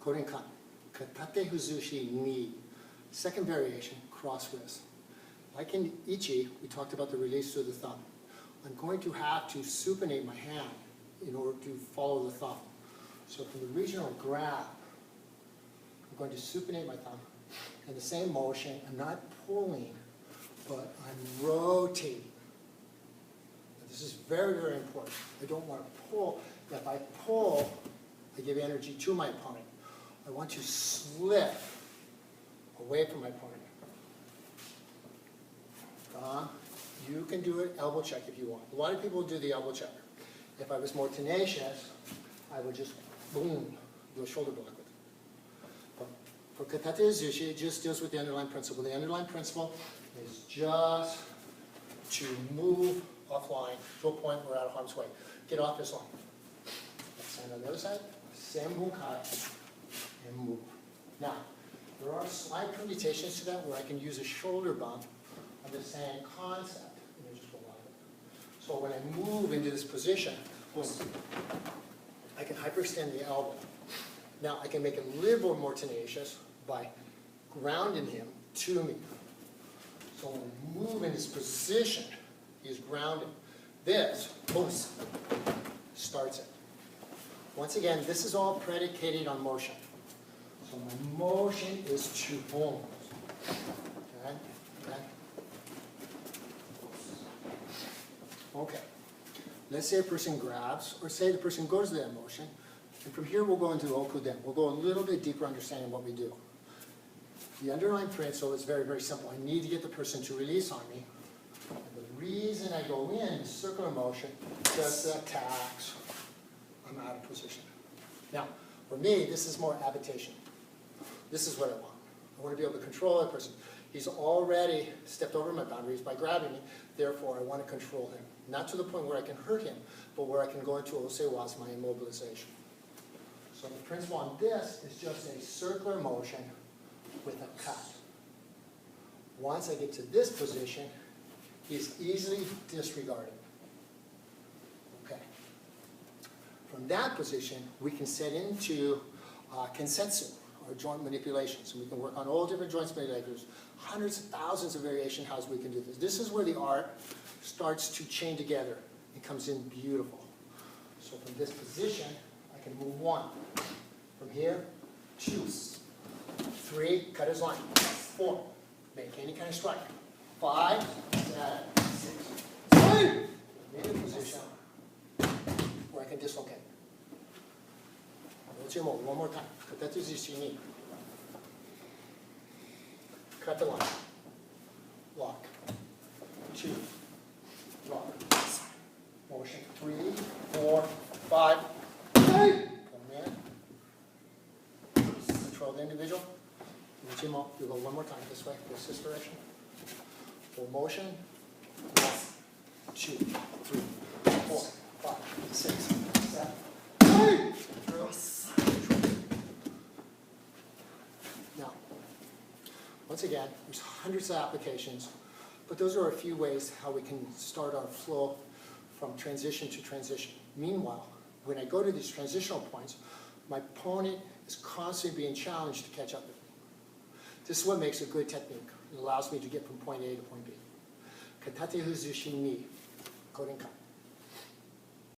Kodenkan. Katate Huzushi ni. Second variation, cross wrist. Like in Ichi, we talked about the release through the thumb. I'm going to have to supinate my hand in order to follow the thumb. So from the regional grab, I'm going to supinate my thumb. In the same motion, I'm not pulling, but I'm rotating. Now, this is very, very important. I don't want to pull. If I pull, I give energy to my opponent. I want to slip away from my opponent. You can do an elbow check if you want. A lot of people do the elbow check. If I was more tenacious, I would just, boom, do a shoulder block with it. But for Katate Huzushi, it just deals with the underlying principle. The underlying principle is just to move offline to a point where we're out of harm's way. Get off this line. Let's stand on the other side. Same bunkai and move. Now, there are slight permutations to that where I can use a shoulder bump of the same concept. So when I move into this position, boom, I can hyperextend the elbow. Now I can make it a little more tenacious by grounding him to me. So when I move in this position, he's grounded. This, boom, starts it. Once again, this is all predicated on motion. So my motion is to boom. Okay? Okay? Okay. Let's say a person grabs, or say the person goes to that motion, and from here we'll go into Okuden. We'll go a little bit deeper understanding what we do. The underlying principle is very, very simple. I need to get the person to release on me. And the reason I go in circular motion, just attacks, I'm out of position. Now, for me, this is more habitation. This is what I want. I want to be able to control that person. He's already stepped over my boundaries by grabbing me, therefore I want to control him. Not to the point where I can hurt him, but where I can go into osewas, my immobilization. So the principle on this is just a circular motion with a cut. Once I get to this position, he's easily disregarded. Okay. From that position, we can set into kensetsu, or joint manipulations. And we can work on all different joint manipulators, hundreds of thousands of variation hows we can do this. This is where the art starts to chain together. It comes in beautiful. So from this position, I can move one. From here, 2, 3, cut his line. 4, make any kind of strike. 5, 7, 6, 8. In a position where I can dislocate. One more time. Katate Huzushi ni. Cut the line. Lock. 2. Lock. Motion. 3, 4, 5. 8. Come in. Control the individual. You go one more time this way. This direction. Full motion. 1, 2, 3, 4, 5, 6, 7, 8. Now, once again, there's hundreds of applications, but those are a few ways how we can start our flow from transition to transition. Meanwhile, when I go to these transitional points, my opponent is constantly being challenged to catch up with me. This is what makes a good technique. It allows me to get from point A to point B. Katate Huzushi ni, Kodenkan.